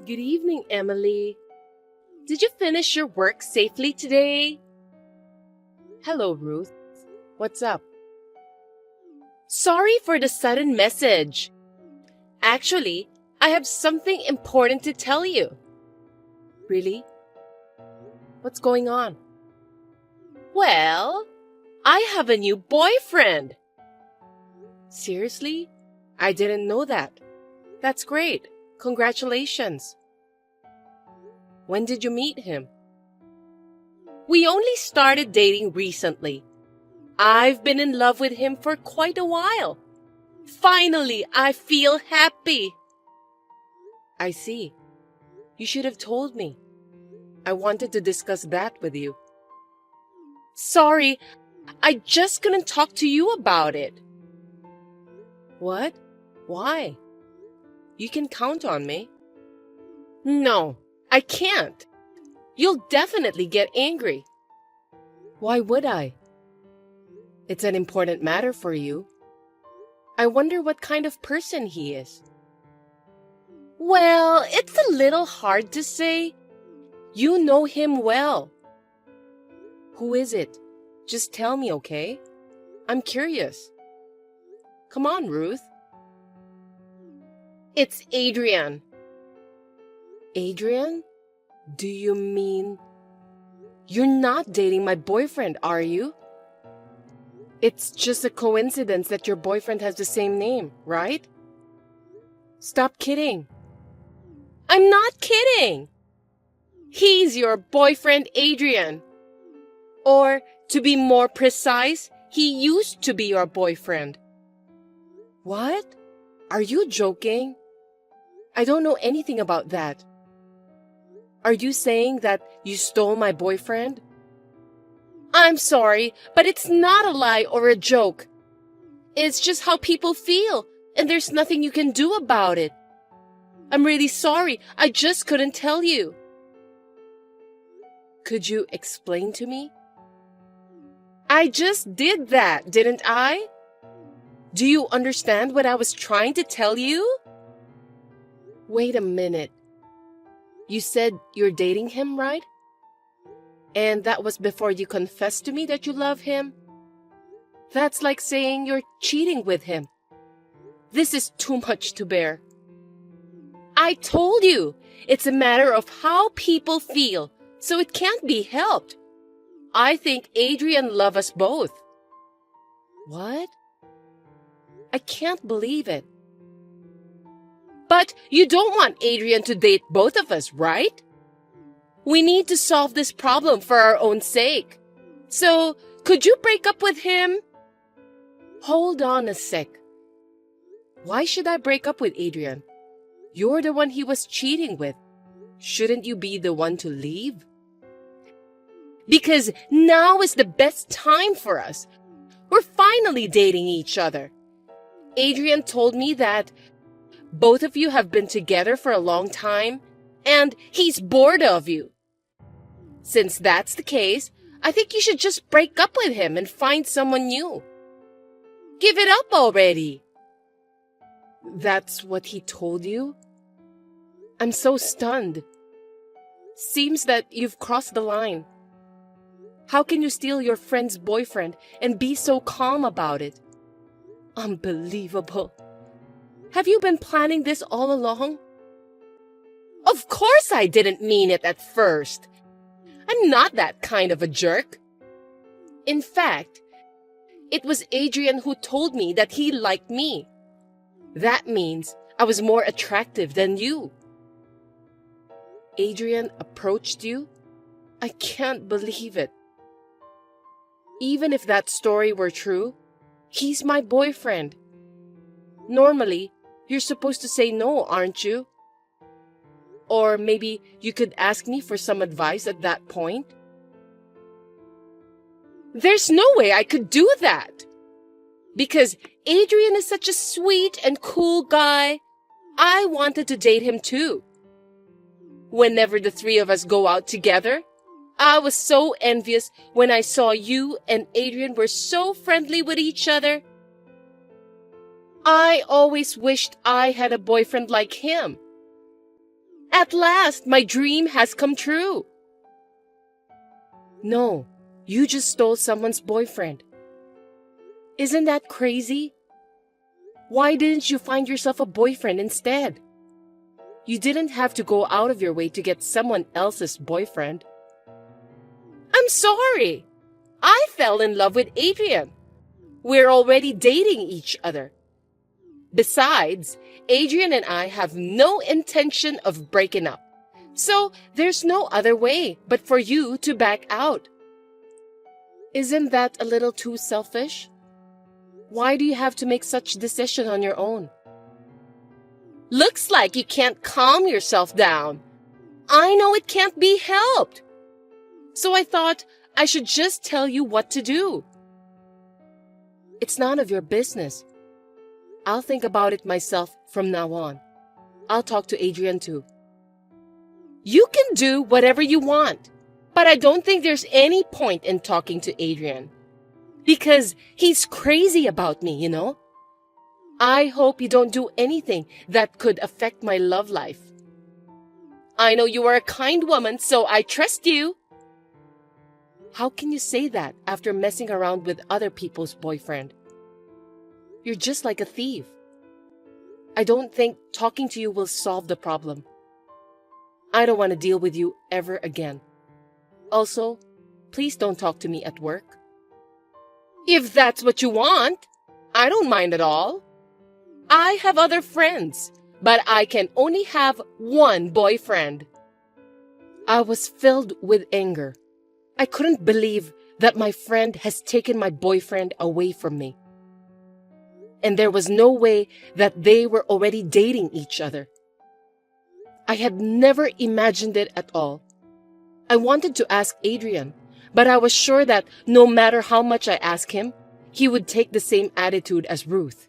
Good evening, Emily. Did you finish your work safely today? Hello, Ruth. What's up? Sorry for the sudden message. Actually, I have something important to tell you. Really? What's going on? Well, I have a new boyfriend. Seriously? I didn't know that. That's great. Congratulations. When did you meet him? We only started dating recently. I've been in love with him for quite a while. Finally, I feel happy. I see. You should have told me. I wanted to discuss that with you. Sorry, I just couldn't talk to you about it. What? Why? You can count on me. No, I can't. You'll definitely get angry. Why would I? It's an important matter for you. I wonder what kind of person he is. Well, it's a little hard to say. You know him well. Who is it? Just tell me, okay? I'm curious. Come on, Ruth. It's Adrian. Adrian? Do you mean... You're not dating my boyfriend, are you? It's just a coincidence that your boyfriend has the same name, right? Stop kidding. I'm not kidding. He's your boyfriend, Adrian. Or, to be more precise, he used to be your boyfriend. What? Are you joking? I don't know anything about that. Are you saying that you stole my boyfriend? I'm sorry, but it's not a lie or a joke. It's just how people feel, and there's nothing you can do about it. I'm really sorry, I just couldn't tell you. Could you explain to me? I just did that, didn't I? Do you understand what I was trying to tell you? Wait a minute. You said you're dating him, right? And that was before you confessed to me that you love him? That's like saying you're cheating with him. This is too much to bear. I told you, it's a matter of how people feel, so it can't be helped. I think Adrian loves us both. What? I can't believe it. But you don't want Adrian to date both of us, right? We need to solve this problem for our own sake. So, could you break up with him? Hold on a sec. Why should I break up with Adrian? You're the one he was cheating with. Shouldn't you be the one to leave? Because now is the best time for us. We're finally dating each other. Adrian told me that both of you have been together for a long time, and he's bored of you. Since that's the case, I think you should just break up with him and find someone new. Give it up already. That's what he told you? I'm so stunned. Seems that you've crossed the line. How can you steal your friend's boyfriend and be so calm about it? Unbelievable. Have you been planning this all along? Of course I didn't mean it at first. I'm not that kind of a jerk. In fact, it was Adrian who told me that he liked me. That means I was more attractive than you. Adrian approached you? I can't believe it. Even if that story were true, he's my boyfriend. Normally, you're supposed to say no, aren't you? Or maybe you could ask me for some advice at that point? There's no way I could do that. Because Adrian is such a sweet and cool guy. I wanted to date him too. Whenever the three of us go out together, I was so envious when I saw you and Adrian were so friendly with each other. I always wished I had a boyfriend like him. At last, my dream has come true. No, you just stole someone's boyfriend. Isn't that crazy? Why didn't you find yourself a boyfriend instead? You didn't have to go out of your way to get someone else's boyfriend. I'm sorry. I fell in love with Adrian. We're already dating each other. Besides, Adrian and I have no intention of breaking up. So there's no other way but for you to back out. Isn't that a little too selfish? Why do you have to make such a decision on your own? Looks like you can't calm yourself down. I know it can't be helped. So I thought I should just tell you what to do. It's none of your business. I'll think about it myself from now on. I'll talk to Adrian too. You can do whatever you want, but I don't think there's any point in talking to Adrian. Because he's crazy about me, you know? I hope you don't do anything that could affect my love life. I know you are a kind woman, so I trust you. How can you say that after messing around with other people's boyfriend? You're just like a thief. I don't think talking to you will solve the problem. I don't want to deal with you ever again. Also, please don't talk to me at work. If that's what you want, I don't mind at all. I have other friends, but I can only have one boyfriend. I was filled with anger. I couldn't believe that my friend has taken my boyfriend away from me. And there was no way that they were already dating each other. I had never imagined it at all. I wanted to ask Adrian, but I was sure that no matter how much I asked him, he would take the same attitude as Ruth.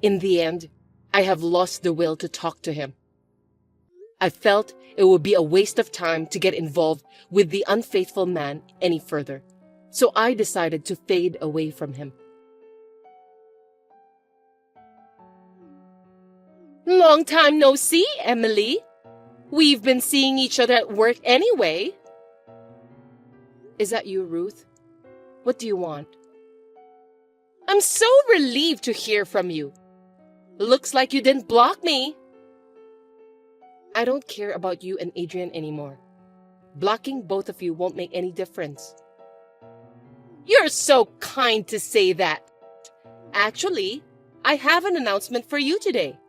In the end, I have lost the will to talk to him. I felt it would be a waste of time to get involved with the unfaithful man any further, so I decided to fade away from him. Long time no see, Emily. We've been seeing each other at work anyway. Is that you, Ruth? What do you want? I'm so relieved to hear from you. Looks like you didn't block me. I don't care about you and Adrian anymore. Blocking both of you won't make any difference. You're so kind to say that. Actually, I have an announcement for you today.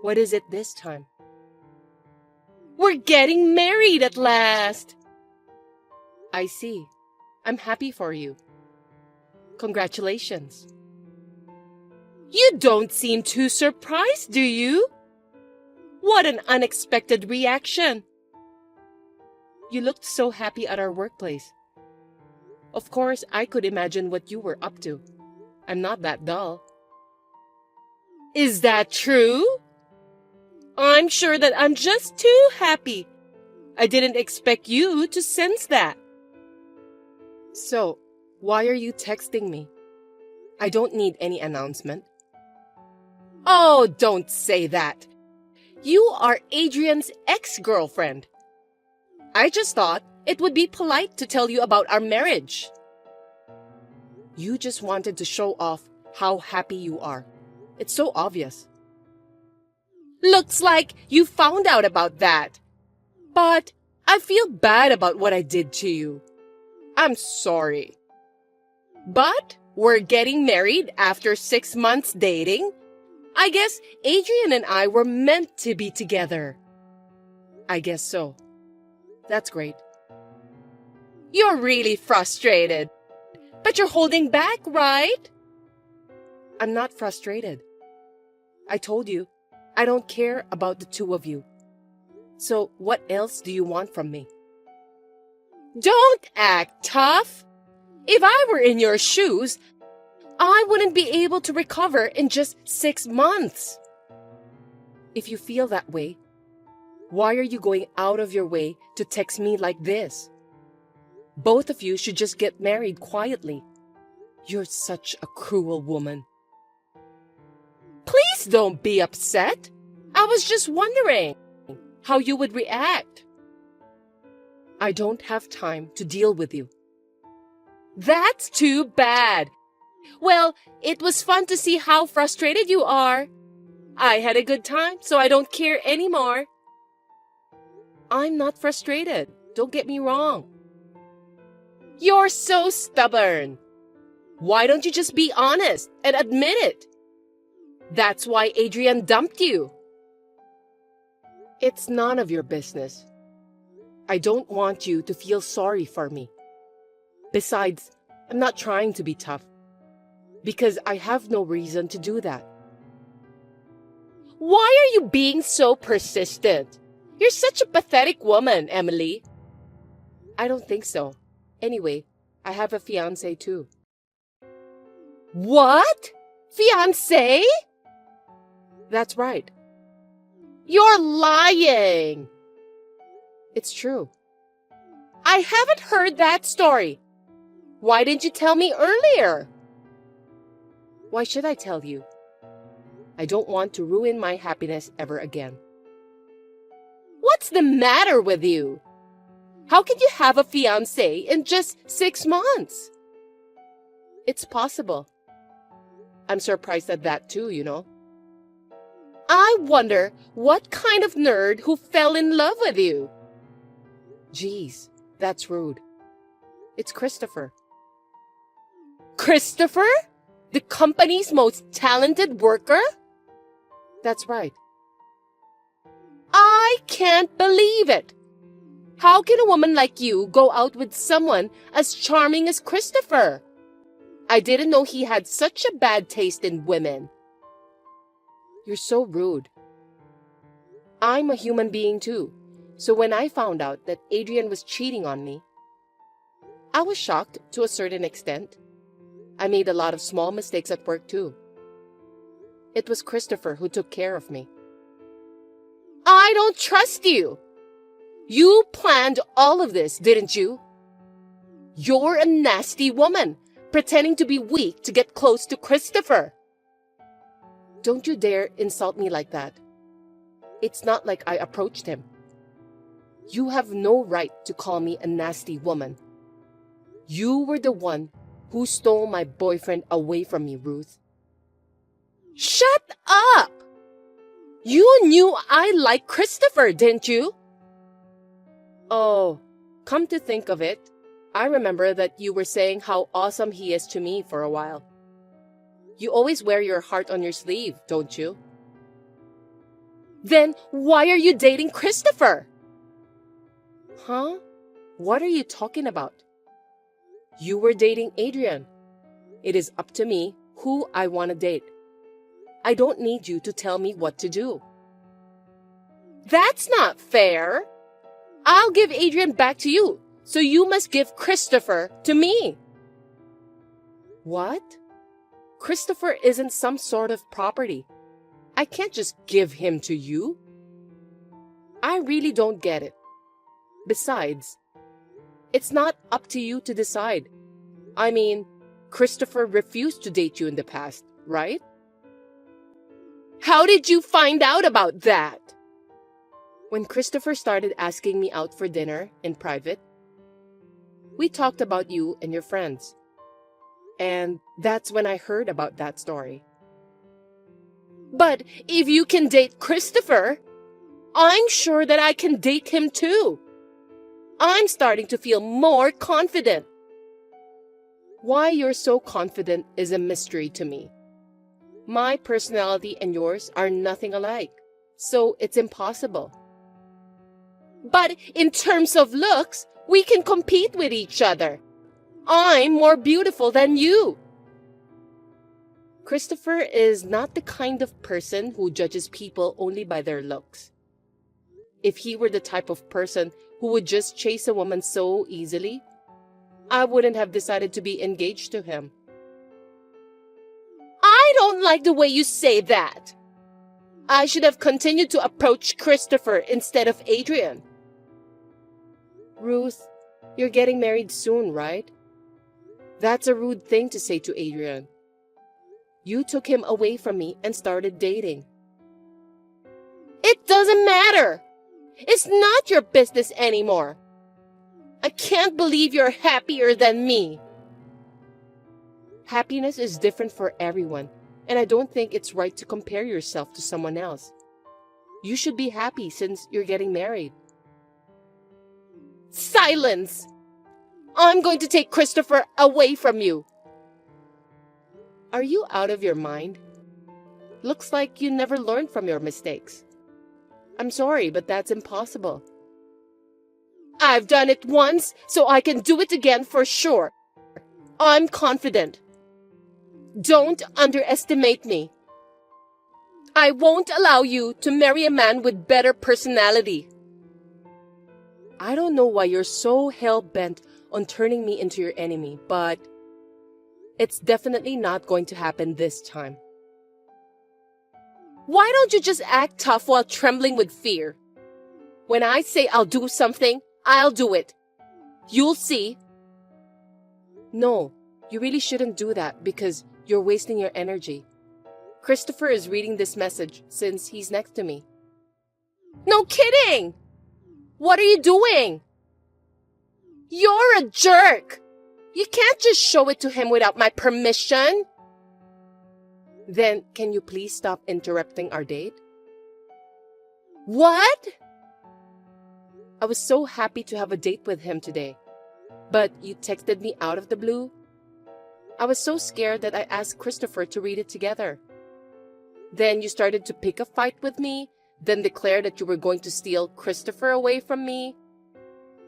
What is it this time? We're getting married at last. I see. I'm happy for you. Congratulations. You don't seem too surprised, do you? What an unexpected reaction. You looked so happy at our workplace. Of course, I could imagine what you were up to. I'm not that dull. Is that true? I'm sure that I'm just too happy. I didn't expect you to sense that. So, why are you texting me? I don't need any announcement. Oh, don't say that. You are Adrian's ex-girlfriend. I just thought it would be polite to tell you about our marriage. You just wanted to show off how happy you are. It's so obvious. Looks like you found out about that. But I feel bad about what I did to you. I'm sorry. But we're getting married after 6 months dating. I guess Adrian and I were meant to be together. I guess so. That's great. You're really frustrated. But you're holding back, right? I'm not frustrated. I told you, I don't care about the two of you. So what else do you want from me? Don't act tough. If I were in your shoes, I wouldn't be able to recover in just 6 months. If you feel that way, why are you going out of your way to text me like this? Both of you should just get married quietly. You're such a cruel woman. Please don't be upset. I was just wondering how you would react. I don't have time to deal with you. That's too bad. Well, it was fun to see how frustrated you are. I had a good time, so I don't care anymore. I'm not frustrated. Don't get me wrong. You're so stubborn. Why don't you just be honest and admit it? That's why Adrian dumped you. It's none of your business. I don't want you to feel sorry for me. Besides, I'm not trying to be tough, because I have no reason to do that. Why are you being so persistent? You're such a pathetic woman, Emily. I don't think so. Anyway, I have a fiancé too. What? Fiancé? That's right. You're lying. It's true. I haven't heard that story. Why didn't you tell me earlier? Why should I tell you? I don't want to ruin my happiness ever again. What's the matter with you? How can you have a fiancé in just 6 months? It's possible. I'm surprised at that too, you know. I wonder what kind of nerd who fell in love with you. Geez, that's rude. It's Christopher. Christopher? The company's most talented worker? That's right. I can't believe it. How can a woman like you go out with someone as charming as Christopher? I didn't know he had such a bad taste in women. You're so rude. I'm a human being too, so when I found out that Adrian was cheating on me, I was shocked to a certain extent. I made a lot of small mistakes at work too. It was Christopher who took care of me. I don't trust you. You planned all of this, didn't you? You're a nasty woman, pretending to be weak to get close to Christopher. Don't you dare insult me like that. It's not like I approached him. You have no right to call me a nasty woman. You were the one who stole my boyfriend away from me, Ruth. Shut up! You knew I liked Christopher, didn't you? Oh, come to think of it, I remember that you were saying how awesome he is to me for a while. You always wear your heart on your sleeve, don't you? Then why are you dating Christopher? Huh? What are you talking about? You were dating Adrian. It is up to me who I want to date. I don't need you to tell me what to do. That's not fair. I'll give Adrian back to you, so you must give Christopher to me. What? Christopher isn't some sort of property. I can't just give him to you. I really don't get it. Besides, it's not up to you to decide. I mean, Christopher refused to date you in the past, right? How did you find out about that? When Christopher started asking me out for dinner in private, we talked about you and your friends. And that's when I heard about that story. But if you can date Christopher, I'm sure that I can date him too. I'm starting to feel more confident. Why you're so confident is a mystery to me. My personality and yours are nothing alike, so it's impossible. But in terms of looks, we can compete with each other. I'm more beautiful than you. Christopher is not the kind of person who judges people only by their looks. If he were the type of person who would just chase a woman so easily, I wouldn't have decided to be engaged to him. I don't like the way you say that. I should have continued to approach Christopher instead of Adrian. Ruth, you're getting married soon, right? That's a rude thing to say to Adrian. You took him away from me and started dating. It doesn't matter. It's not your business anymore. I can't believe you're happier than me. Happiness is different for everyone, and I don't think it's right to compare yourself to someone else. You should be happy since you're getting married. Silence! I'm going to take Christopher away from you. Are you out of your mind? Looks like you never learned from your mistakes. I'm sorry, but that's impossible. I've done it once, so I can do it again for sure. I'm confident. Don't underestimate me. I won't allow you to marry a man with better personality. I don't know why you're so hell-bent on turning me into your enemy, but it's definitely not going to happen this time. Why don't you just act tough while trembling with fear? When I say I'll do something, I'll do it. You'll see. No, you really shouldn't do that because you're wasting your energy. Christopher is reading this message since he's next to me. No kidding! What are you doing? You're a jerk! You can't just show it to him without my permission. Then, can you please stop interrupting our date? What? I was so happy to have a date with him today, but you texted me out of the blue. I was so scared that I asked Christopher to read it together. Then you started to pick a fight with me, then declared that you were going to steal Christopher away from me.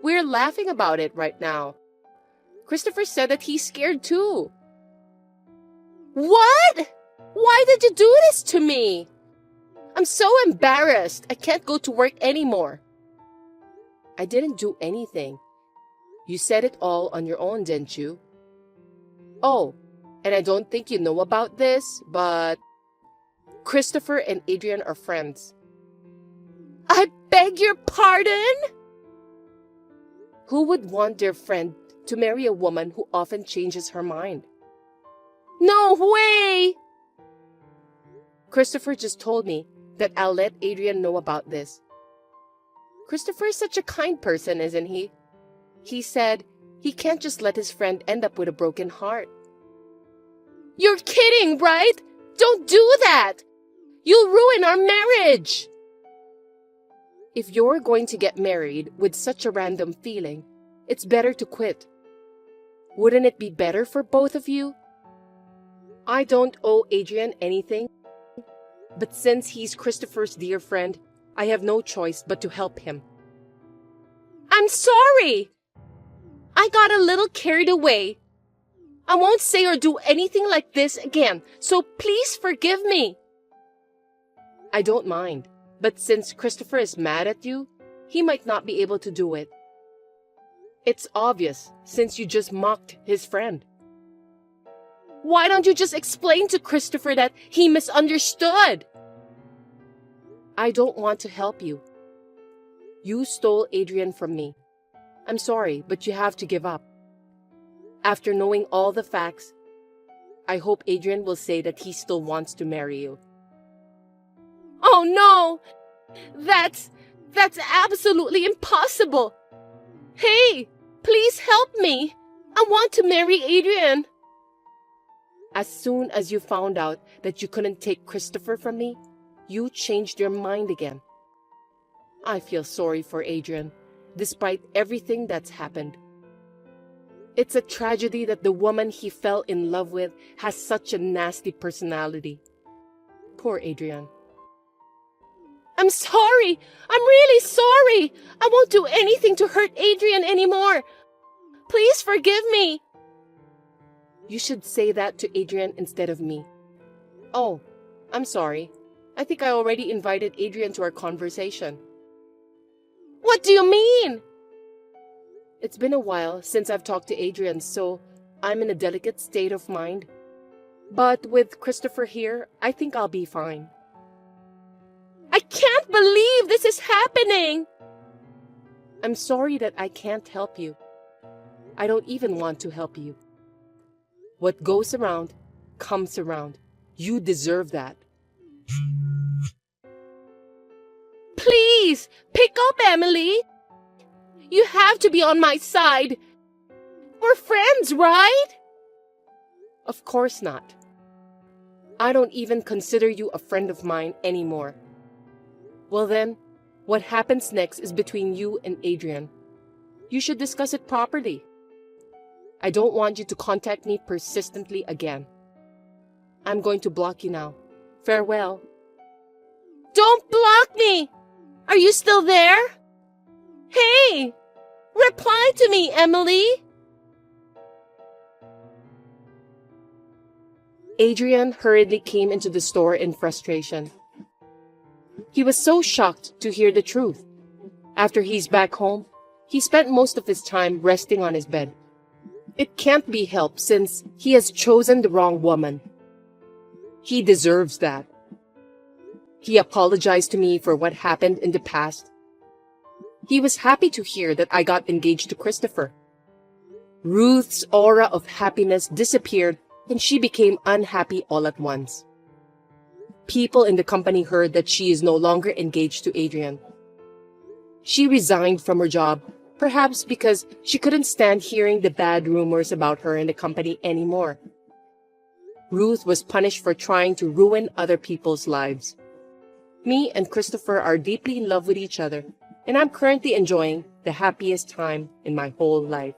We're laughing about it right now. Christopher said that he's scared too. What? Why did you do this to me? I'm so embarrassed. I can't go to work anymore. I didn't do anything. You said it all on your own, didn't you? Oh, and I don't think you know about this, but Christopher and Adrian are friends. I beg your pardon? Who would want their friend to marry a woman who often changes her mind? No way! Christopher just told me that I'll let Adrian know about this. Christopher is such a kind person, isn't he? He said he can't just let his friend end up with a broken heart. You're kidding, right? Don't do that! You'll ruin our marriage! If you're going to get married with such a random feeling, it's better to quit. Wouldn't it be better for both of you? I don't owe Adrian anything, but since he's Christopher's dear friend, I have no choice but to help him. I'm sorry! I got a little carried away. I won't say or do anything like this again, so please forgive me. I don't mind, but since Christopher is mad at you, he might not be able to do it. It's obvious, since you just mocked his friend. Why don't you just explain to Christopher that he misunderstood? I don't want to help you. You stole Adrian from me. I'm sorry, but you have to give up. After knowing all the facts, I hope Adrian will say that he still wants to marry you. Oh no! That's absolutely impossible! Hey, please help me! I want to marry Adrian! As soon as you found out that you couldn't take Christopher from me, you changed your mind again. I feel sorry for Adrian, despite everything that's happened. It's a tragedy that the woman he fell in love with has such a nasty personality. Poor Adrian. I'm sorry! I'm really sorry! I won't do anything to hurt Adrian anymore! Please forgive me! You should say that to Adrian instead of me. Oh, I'm sorry. I think I already invited Adrian to our conversation. What do you mean? It's been a while since I've talked to Adrian, so I'm in a delicate state of mind. But with Christopher here, I think I'll be fine. I can't believe this is happening! I'm sorry that I can't help you. I don't even want to help you. What goes around, comes around. You deserve that. Please, pick up, Emily. You have to be on my side. We're friends, right? Of course not. I don't even consider you a friend of mine anymore. Well then, what happens next is between you and Adrian. You should discuss it properly. I don't want you to contact me persistently again. I'm going to block you now. Farewell. Don't block me! Are you still there? Hey! Reply to me, Emily! Adrian hurriedly came into the store in frustration. He was so shocked to hear the truth. After he's back home, he spent most of his time resting on his bed. It can't be helped since he has chosen the wrong woman. He deserves that. He apologized to me for what happened in the past. He was happy to hear that I got engaged to Christopher. Ruth's aura of happiness disappeared and she became unhappy all at once. People in the company heard that she is no longer engaged to Adrian. She resigned from her job, perhaps because she couldn't stand hearing the bad rumors about her in the company anymore. Ruth was punished for trying to ruin other people's lives. Me and Christopher are deeply in love with each other, and I'm currently enjoying the happiest time in my whole life.